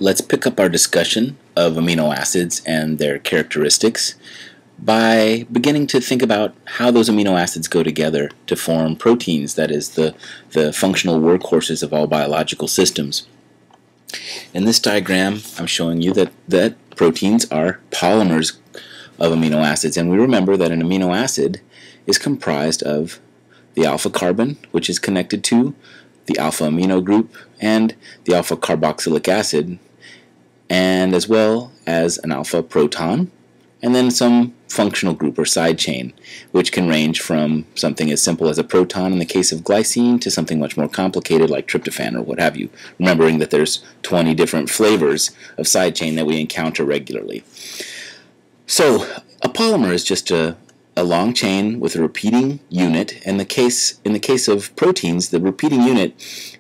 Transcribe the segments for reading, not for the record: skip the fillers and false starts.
Let's pick up our discussion of amino acids and their characteristics by beginning to think about how those amino acids go together to form proteins, that is, the functional workhorses of all biological systems. In this diagram, I'm showing you that proteins are polymers of amino acids, and we remember that an amino acid is comprised of the alpha carbon, which is connected to the alpha amino group and the alpha carboxylic acid, and as well as an alpha proton, and then some functional group or side chain, which can range from something as simple as a proton in the case of glycine to something much more complicated like tryptophan or what have you, remembering that there's 20 different flavors of side chain that we encounter regularly. So a polymer is just a long chain with a repeating unit, and in the case of proteins, the repeating unit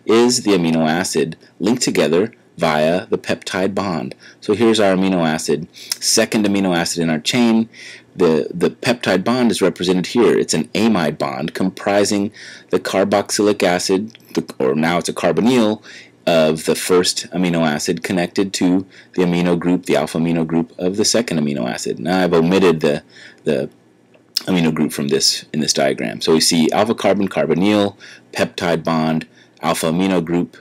is the amino acid linked together via the peptide bond. So here's our amino acid, second amino acid in our chain. The peptide bond is represented here. It's an amide bond comprising the carboxylic acid, or now it's a carbonyl, of the first amino acid connected to the amino group, the alpha amino group of the second amino acid. Now I've omitted the amino group from this in this diagram. So we see alpha carbon, carbonyl, peptide bond, alpha amino group,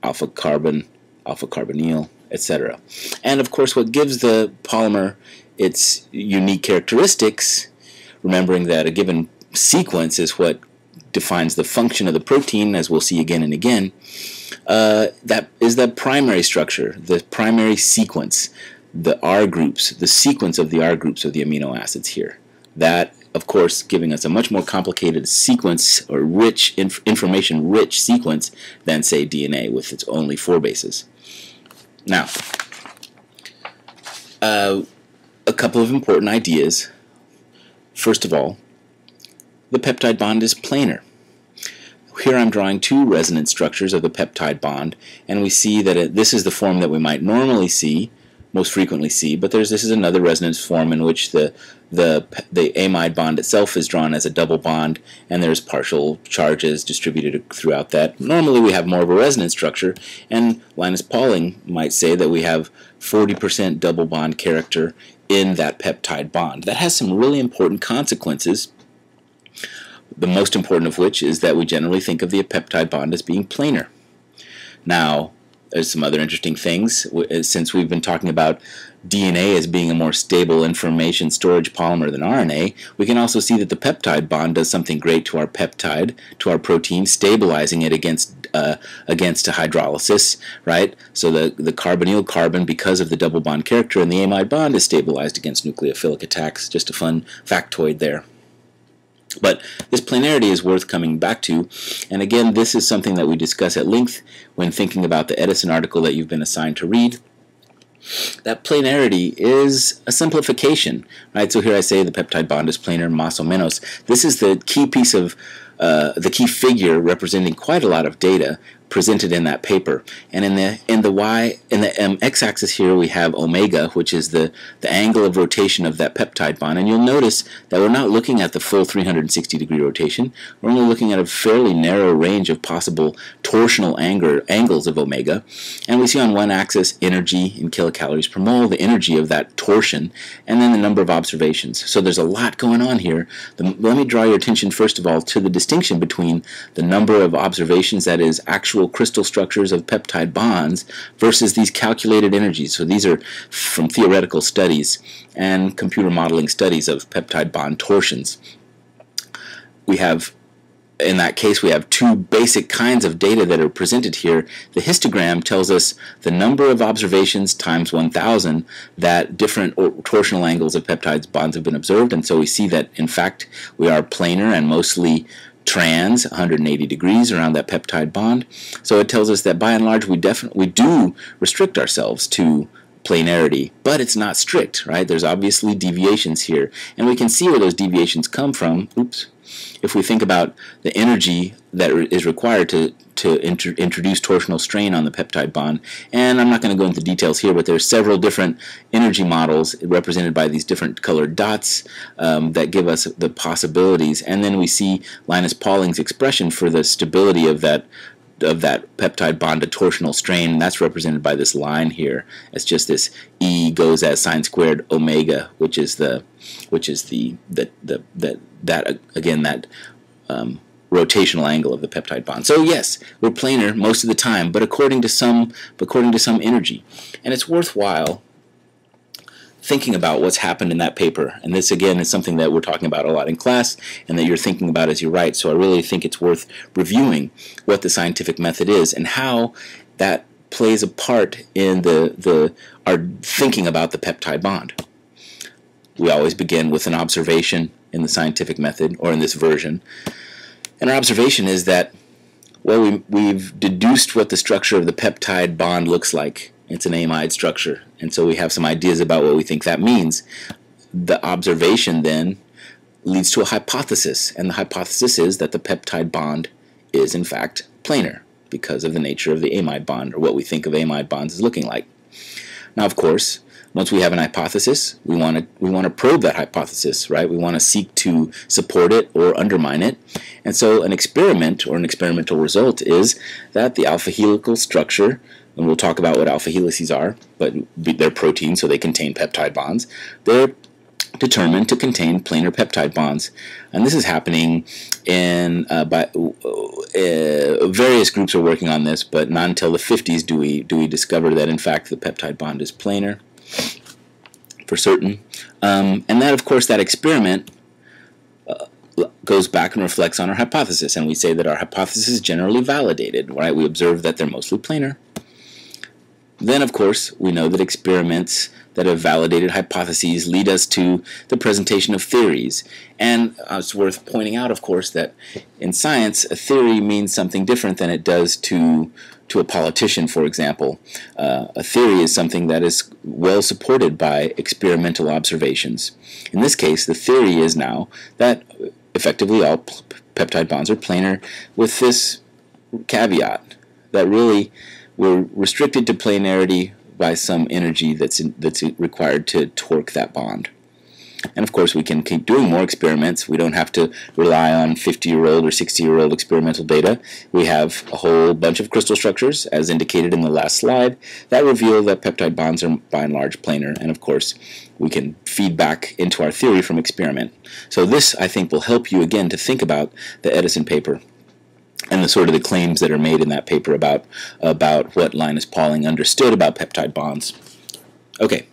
alpha carbon, alpha carbonyl, etc. And of course, what gives the polymer its unique characteristics, remembering that a given sequence is what defines the function of the protein, as we'll see again and again, that is the primary structure, the primary sequence, the R groups, the sequence of the R groups of the amino acids here. That, of course, giving us a much more complicated sequence or rich information-rich sequence than, say, DNA with its only 4 bases. Now, a couple of important ideas. First of all, the peptide bond is planar. Here I'm drawing 2 resonance structures of the peptide bond, and we see that this is the form that we might normally see, most frequently see, but this is another resonance form in which the amide bond itself is drawn as a double bond, and there's partial charges distributed throughout that. Normally we have more of a resonance structure, and Linus Pauling might say that we have 40% double bond character in that peptide bond. That has some really important consequences, the most important of which is that we generally think of the peptide bond as being planar. Now, there's some other interesting things. Since we've been talking about DNA as being a more stable information storage polymer than RNA, we can also see that the peptide bond does something great to our peptide, to our protein, stabilizing it against a hydrolysis, right? So the carbonyl carbon, because of the double bond character in the amide bond, is stabilized against nucleophilic attacks. Just a fun factoid there. But this planarity is worth coming back to, and again, this is something that we discuss at length when thinking about the Edison article that you've been assigned to read. That planarity is a simplification, right? So here I say the peptide bond is planar, más o menos. This is the key piece of the key figure representing quite a lot of data presented in that paper. And in the x-axis here we have omega, which is the angle of rotation of that peptide bond. And you'll notice that we're not looking at the full 360-degree rotation. We're only looking at a fairly narrow range of possible torsional angles of omega. And we see on one axis energy in kilocalories per mole, the energy of that torsion, and then the number of observations. So there's a lot going on here. Let me draw your attention first of all to the distinction between the number of observations, that is actual crystal structures of peptide bonds, versus these calculated energies. So these are from theoretical studies and computer modeling studies of peptide bond torsions. In that case, we have 2 basic kinds of data that are presented here. The histogram tells us the number of observations times 1,000 that different torsional angles of peptide bonds have been observed, and so we see that, in fact, we are planar and mostly trans, 180 degrees around that peptide bond. So it tells us that by and large we do restrict ourselves to planarity, but it's not strict, right? There's obviously deviations here, and we can see where those deviations come from. Oops. If we think about the energy that is required to introduce torsional strain on the peptide bond, and I'm not going to go into details here, but there's several different energy models represented by these different colored dots that give us the possibilities, and then we see Linus Pauling's expression for the stability of that peptide bond to torsional strain, and that's represented by this line here. It's just this E goes as sine squared omega, which is that rotational angle of the peptide bond. So yes, we're planar most of the time, but according to some energy, and it's worthwhile thinking about what's happened in that paper. And this again is something that we're talking about a lot in class and that you're thinking about as you write. So I really think it's worth reviewing what the scientific method is and how that plays a part in our thinking about the peptide bond. We always begin with an observation in the scientific method, or in this version. And our observation is that, well, we've deduced what the structure of the peptide bond looks like. It's an amide structure, and so we have some ideas about what we think that means. The observation then leads to a hypothesis, and the hypothesis is that the peptide bond is in fact planar because of the nature of the amide bond, or what we think of amide bonds as looking like. Now, of course, once we have an hypothesis, we want to probe that hypothesis, right? We want to seek to support it or undermine it. And so an experiment, or an experimental result, is that the alpha helical structure, and we'll talk about what alpha helices are, but they're proteins, so they contain peptide bonds. They're determined to contain planar peptide bonds, and this is happening in various groups are working on this, but not until the 50s do we discover that in fact the peptide bond is planar for certain. And that, of course, that experiment goes back and reflects on our hypothesis, and we say that our hypothesis is generally validated, right? We observe that they're mostly planar. Then, of course, we know that experiments that have validated hypotheses lead us to the presentation of theories. And it's worth pointing out, of course, that in science, a theory means something different than it does to a politician, for example. A theory is something that is well supported by experimental observations. In this case, the theory is now that effectively all peptide bonds are planar, with this caveat that really we're restricted to planarity by some energy that's required to torque that bond. And of course, we can keep doing more experiments. We don't have to rely on 50-year-old or 60-year-old experimental data. We have a whole bunch of crystal structures, as indicated in the last slide, that reveal that peptide bonds are by and large planar. And of course, we can feed back into our theory from experiment. So this, I think, will help you again to think about the Edison paper and the sort of the claims that are made in that paper about what Linus Pauling understood about peptide bonds. Okay.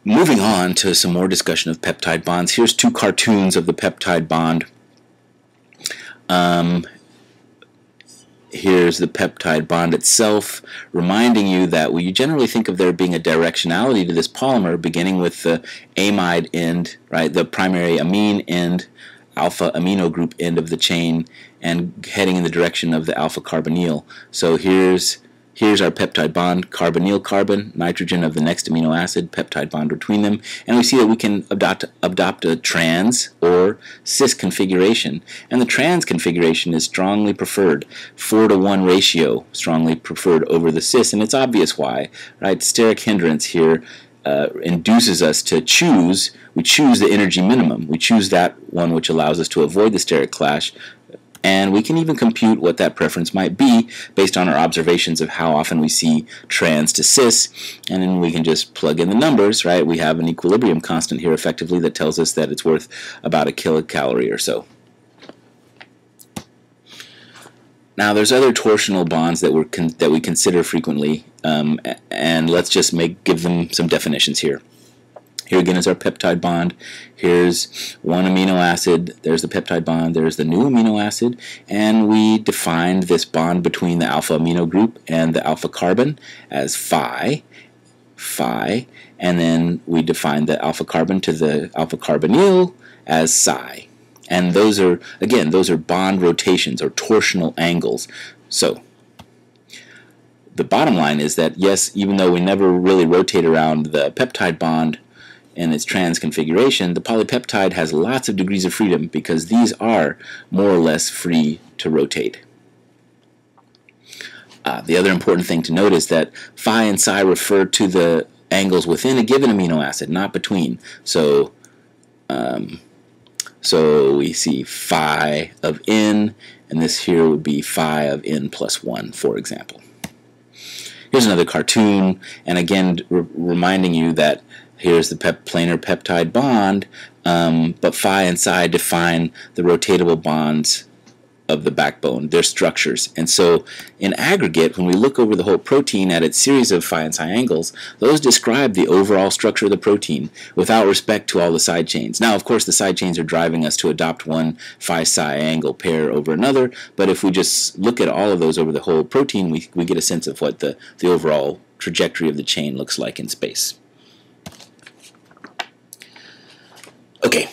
Moving on to some more discussion of peptide bonds. Here's two cartoons of the peptide bond. Here's the peptide bond itself, reminding you that we generally think of there being a directionality to this polymer, beginning with the amide end, right, the primary amine end, alpha amino group end of the chain, and heading in the direction of the alpha carbonyl. So here's our peptide bond, carbonyl carbon, nitrogen of the next amino acid, peptide bond between them, and we see that we can adopt a trans or cis configuration, and the trans configuration is strongly preferred, 4-to-1 ratio, strongly preferred over the cis, and it's obvious why, right? Steric hindrance here induces us to choose. We choose the energy minimum. We choose that one which allows us to avoid the steric clash, and we can even compute what that preference might be based on our observations of how often we see trans to cis, and then we can just plug in the numbers, right? We have an equilibrium constant here effectively that tells us that it's worth about a kilocalorie or so. Now, there's other torsional bonds that we consider frequently, and let's just give them some definitions here. Here again is our peptide bond. Here's one amino acid. There's the peptide bond. There's the new amino acid. And we defined this bond between the alpha amino group and the alpha carbon as phi. And then we defined the alpha carbon to the alpha carbonyl as psi. And those are, again, those are bond rotations or torsional angles. So the bottom line is that, yes, even though we never really rotate around the peptide bond in its trans configuration, the polypeptide has lots of degrees of freedom because these are more or less free to rotate. The other important thing to note is that phi and psi refer to the angles within a given amino acid, not between. So we see phi of n, and this here would be phi of n plus 1, for example. Here's another cartoon, and again reminding you that here's the planar peptide bond, but phi and psi define the rotatable bonds of the backbone, their structures. And so in aggregate, when we look over the whole protein at its series of phi and psi angles, those describe the overall structure of the protein without respect to all the side chains. Now, of course, the side chains are driving us to adopt one phi-psi angle pair over another, but if we just look at all of those over the whole protein, we get a sense of what the overall trajectory of the chain looks like in space. Okay,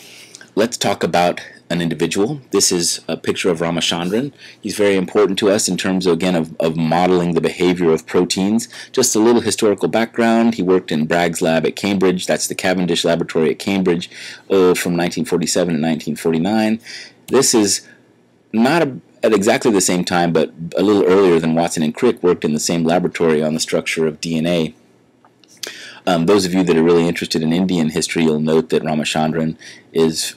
let's talk about an individual. This is a picture of Ramachandran. He's very important to us in terms, again, of modeling the behavior of proteins. Just a little historical background. He worked in Bragg's lab at Cambridge. That's the Cavendish Laboratory at Cambridge from 1947 to 1949. This is not at exactly the same time, but a little earlier than Watson and Crick worked in the same laboratory on the structure of DNA. Those of you that are really interested in Indian history, you'll note that Ramachandran is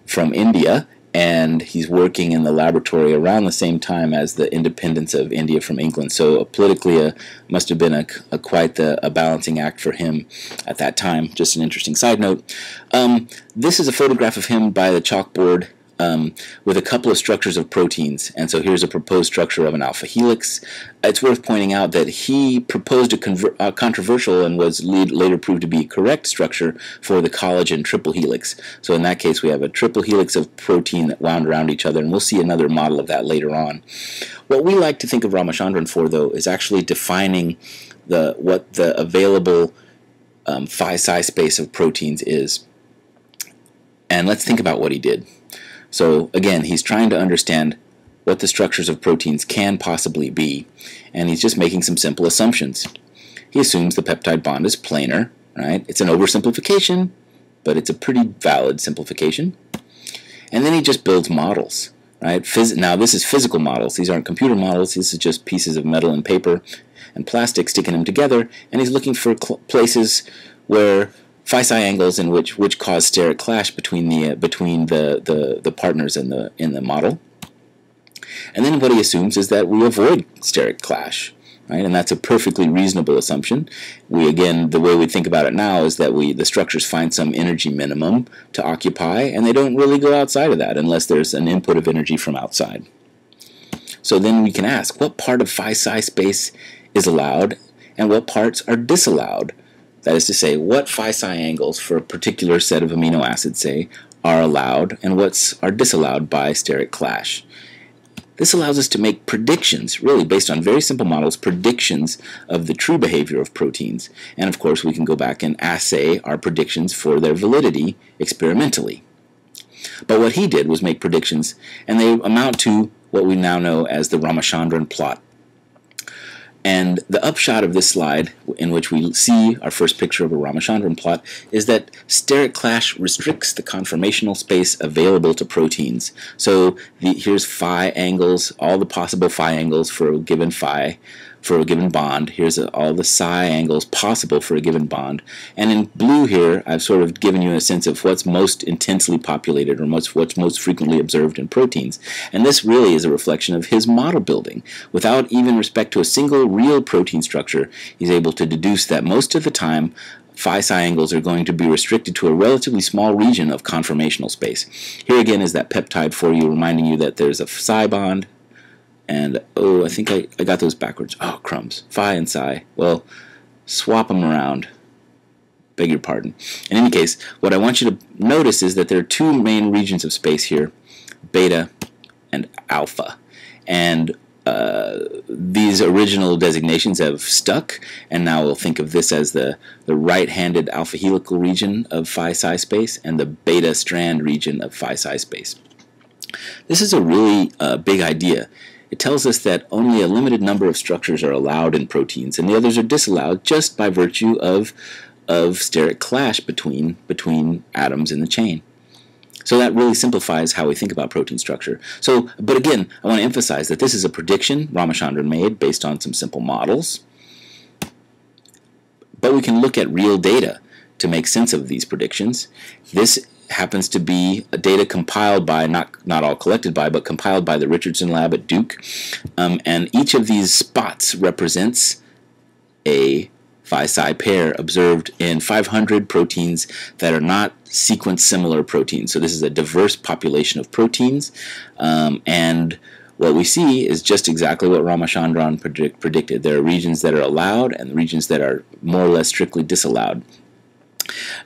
from India, and he's working in the laboratory around the same time as the independence of India from England. So politically, must have been quite a balancing act for him at that time. Just an interesting side note. This is a photograph of him by the chalkboard with a couple of structures of proteins. And so here's a proposed structure of an alpha helix. It's worth pointing out that he proposed a controversial and was later proved to be correct structure for the collagen triple helix. So in that case, we have a triple helix of protein that wound around each other, and we'll see another model of that later on. What we like to think of Ramachandran for, though, is actually defining what the available phi-psi space of proteins is. And let's think about what he did. So again, he's trying to understand what the structures of proteins can possibly be, and he's just making some simple assumptions. He assumes the peptide bond is planar, right? It's an oversimplification, but it's a pretty valid simplification. And then he just builds models, right? Now this is physical models. These aren't computer models. This is just pieces of metal and paper and plastic, sticking them together, and he's looking for places where phi-psi angles in which cause steric clash between the partners in the model. And then what he assumes is that we avoid steric clash, right? And that's a perfectly reasonable assumption. Again, the way we think about it now is that the structures find some energy minimum to occupy, and they don't really go outside of that unless there's an input of energy from outside. So then we can ask, what part of phi-psi space is allowed and what parts are disallowed? That is to say, what phi-psi angles for a particular set of amino acids, say, are allowed and what are disallowed by steric clash. This allows us to make predictions, really based on very simple models, predictions of the true behavior of proteins. And of course, we can go back and assay our predictions for their validity experimentally. But what he did was make predictions, and they amount to what we now know as the Ramachandran plot. And the upshot of this slide, in which we see our first picture of a Ramachandran plot, is that steric clash restricts the conformational space available to proteins. So here's phi angles, all the possible phi angles for a given phi, for a given bond. Here's all the psi angles possible for a given bond. And in blue here, I've sort of given you a sense of what's most intensely populated or what's most frequently observed in proteins. And this really is a reflection of his model building. Without even respect to a single real protein structure, he's able to deduce that most of the time phi-psi angles are going to be restricted to a relatively small region of conformational space. Here again is that peptide for you, reminding you that there's a psi bond. And, oh, I think I got those backwards. Oh, crumbs. Phi and psi. Well, swap them around. Beg your pardon. In any case, what I want you to notice is that there are two main regions of space here, beta and alpha. And these original designations have stuck, and now we'll think of this as the right-handed alpha helical region of phi-psi space and the beta strand region of phi-psi space. This is a really big idea. It tells us that only a limited number of structures are allowed in proteins, and the others are disallowed just by virtue of steric clash between atoms in the chain. So that really simplifies how we think about protein structure. But again, I want to emphasize that this is a prediction Ramachandran made based on some simple models. But we can look at real data to make sense of these predictions. This happens to be data compiled by, not all collected by, but compiled by the Richardson Lab at Duke. And each of these spots represents a phi-psi pair observed in 500 proteins that are not sequence-similar proteins. So this is a diverse population of proteins, and what we see is just exactly what Ramachandran predicted. There are regions that are allowed and regions that are more or less strictly disallowed.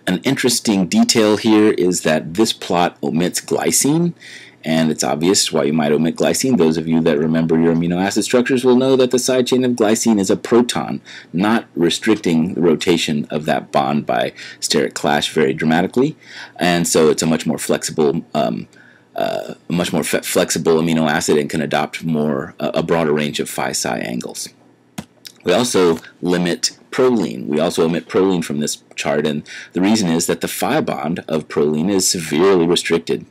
An interesting detail here is that this plot omits glycine, and it's obvious why you might omit glycine. Those of you that remember your amino acid structures will know that the side chain of glycine is a proton, not restricting the rotation of that bond by steric clash very dramatically, and so it's a much more flexible amino acid and can adopt a broader range of phi-psi angles. We also limit proline. We also omit proline from this chart, and the reason is that the phi bond of proline is severely restricted.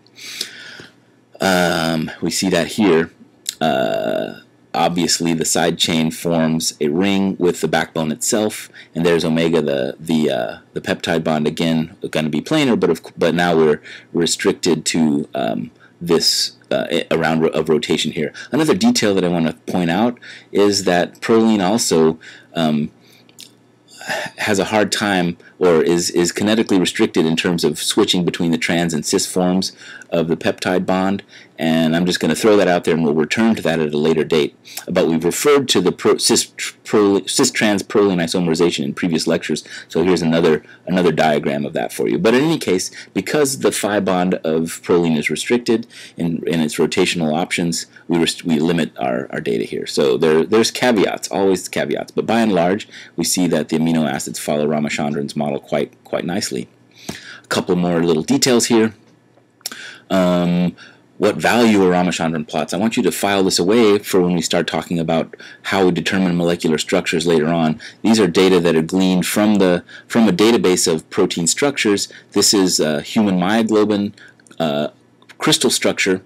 We see that here. Obviously, the side chain forms a ring with the backbone itself, and there's omega, the peptide bond, again going to be planar, but now we're restricted to this around of rotation here. Another detail that I want to point out is that proline also has a hard time, or is kinetically restricted in terms of switching between the trans and cis forms of the peptide bond, and I'm just going to throw that out there, and we'll return to that at a later date. But we've referred to the cis-trans proline isomerization in previous lectures, so here's another diagram of that for you. But in any case, because the phi bond of proline is restricted in its rotational options, we limit our data here. So there's caveats, always caveats, but by and large, we see that the amino acids follow Ramachandran's model quite nicely. A couple more little details here. What value are Ramachandran plots? I want you to file this away for when we start talking about how we determine molecular structures later on. These are data that are gleaned from a database of protein structures. This is human myoglobin crystal structure,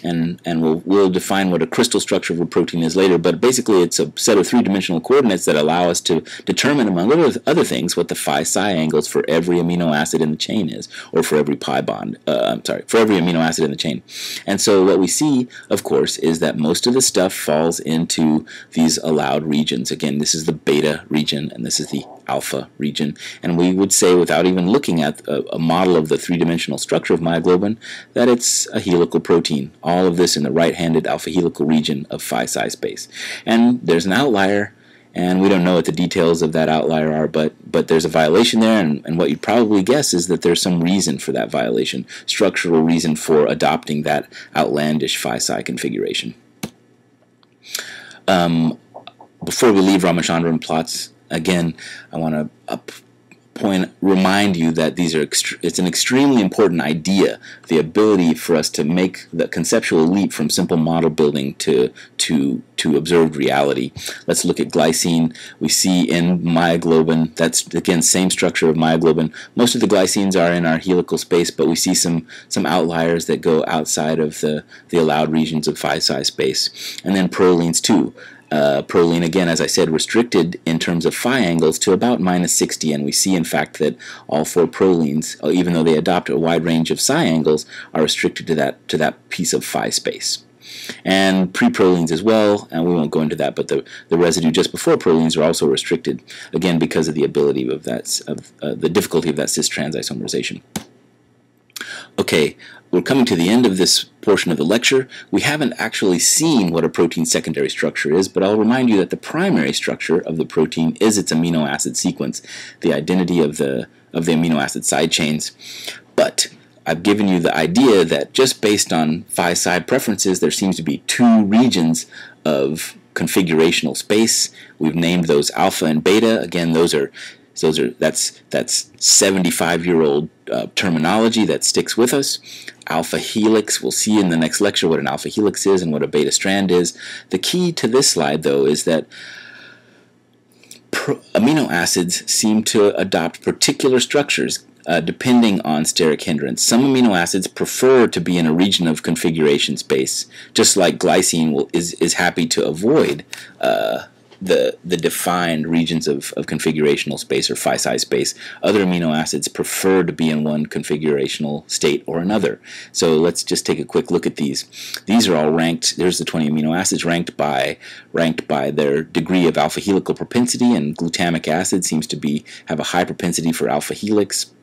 and we'll define what a crystal structure of a protein is later, but basically it's a set of three-dimensional coordinates that allow us to determine, among other things, what the phi-psi angles for every amino acid in the chain is, or for every for every amino acid in the chain. And so what we see, of course, is that most of the stuff falls into these allowed regions. Again, this is the beta region, and this is the alpha region, and we would say, without even looking at a model of the three-dimensional structure of myoglobin, that it's a helical protein. All of this in the right-handed alpha helical region of phi-psi space. And there's an outlier, and we don't know what the details of that outlier are, but there's a violation there, and what you'd probably guess is that there's some reason for that violation, structural reason for adopting that outlandish phi-psi configuration. Before we leave Ramachandran plots, again, I want to remind you that it's an extremely important idea, the ability for us to make the conceptual leap from simple model building to observed reality. Let's look at glycine. We see in myoglobin, that's again same structure of myoglobin. Most of the glycines are in our helical space, but we see some outliers that go outside of the allowed regions of phi-psi space. And then prolines too. Proline, again, as I said, restricted in terms of phi angles to about -60, and we see, in fact, that all four prolines, even though they adopt a wide range of psi angles, are restricted to that piece of phi space. And pre-prolines as well, and we won't go into that, but the residue just before prolines are also restricted, again, because of the ability of the difficulty of that cis-trans isomerization. Okay, we're coming to the end of this portion of the lecture. We haven't actually seen what a protein's secondary structure is, but I'll remind you that the primary structure of the protein is its amino acid sequence, the identity of the amino acid side chains. But I've given you the idea that just based on phi-psi preferences, there seems to be two regions of configurational space. We've named those alpha and beta. Again, that's 75-year-old terminology that sticks with us. Alpha helix, we'll see in the next lecture what an alpha helix is and what a beta strand is. The key to this slide, though, is that amino acids seem to adopt particular structures depending on steric hindrance. Some amino acids prefer to be in a region of configuration space, just like glycine is happy to avoid the defined regions of configurational space or phi size space. Other amino acids prefer to be in one configurational state or another. So let's just take a quick look at these. These are all ranked. There's the 20 amino acids ranked by their degree of alpha helical propensity, and glutamic acid seems to have a high propensity for alpha helix.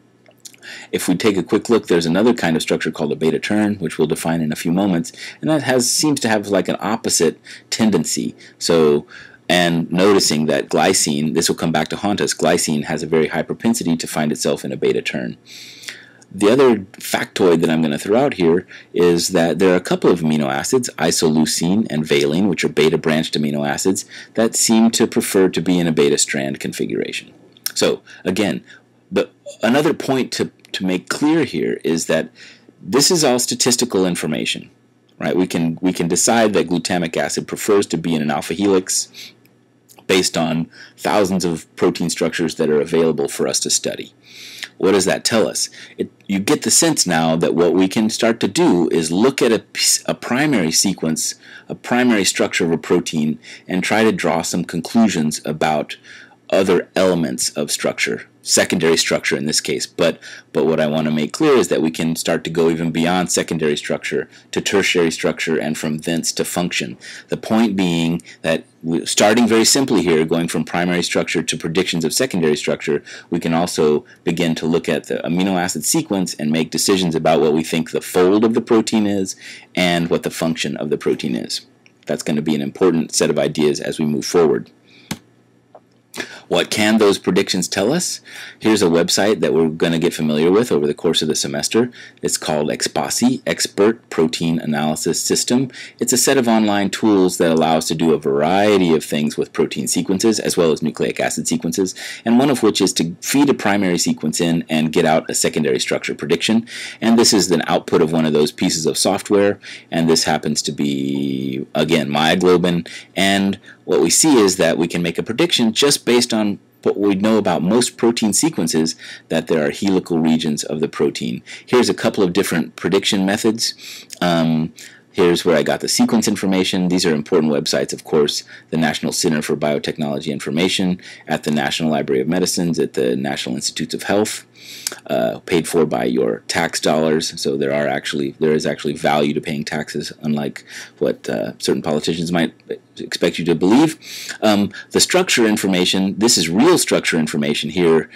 If we take a quick look, there's another kind of structure called a beta turn, which we'll define in a few moments, and that seems to have like an opposite tendency. So, and noticing that glycine, this will come back to haunt us, glycine has a very high propensity to find itself in a beta turn. The other factoid that I'm going to throw out here is that there are a couple of amino acids, isoleucine and valine, which are beta-branched amino acids, that seem to prefer to be in a beta strand configuration. So, again, another point to make clear here is that this is all statistical information, right? We can decide that glutamic acid prefers to be in an alpha helix based on thousands of protein structures that are available for us to study. What does that tell us? You get the sense now that what we can start to do is look at a primary sequence, a primary structure of a protein, and try to draw some conclusions about other elements of structure, secondary structure in this case. But what I want to make clear is that we can start to go even beyond secondary structure to tertiary structure, and from thence to function. The point being that starting very simply here, going from primary structure to predictions of secondary structure, we can also begin to look at the amino acid sequence and make decisions about what we think the fold of the protein is and what the function of the protein is. That's going to be an important set of ideas as we move forward. What can those predictions tell us? Here's a website that we're going to get familiar with over the course of the semester. It's called ExPASI, Expert Protein Analysis System. It's a set of online tools that allow us to do a variety of things with protein sequences as well as nucleic acid sequences, and one of which is to feed a primary sequence in and get out a secondary structure prediction. And this is an output of one of those pieces of software, and this happens to be, again, myoglobin. And what we see is that we can make a prediction just based on what we know about most protein sequences, that there are helical regions of the protein. Here's a couple of different prediction methods. Here's where I got the sequence information. These are important websites, of course, the National Center for Biotechnology Information, at the National Library of Medicines, at the National Institutes of Health, paid for by your tax dollars. So there is actually value to paying taxes, unlike what certain politicians might expect you to believe. The structure information, this is real structure information here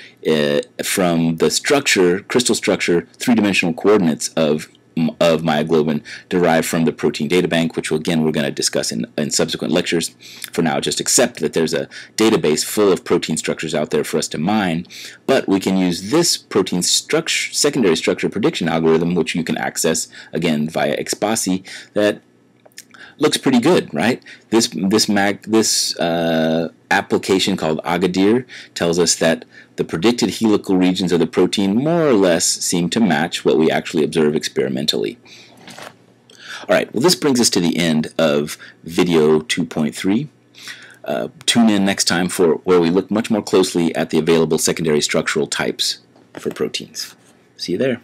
from the structure, crystal structure, three-dimensional coordinates of myoglobin derived from the protein data bank, which again we're going to discuss in subsequent lectures. For now, just accept that there's a database full of protein structures out there for us to mine, but we can use this protein structure, secondary structure prediction algorithm, which you can access again via ExPASI, that looks pretty good, right? This application called Agadir tells us that the predicted helical regions of the protein more or less seem to match what we actually observe experimentally. All right, well, this brings us to the end of video 2.3. Tune in next time for where we look much more closely at the available secondary structural types for proteins. See you there.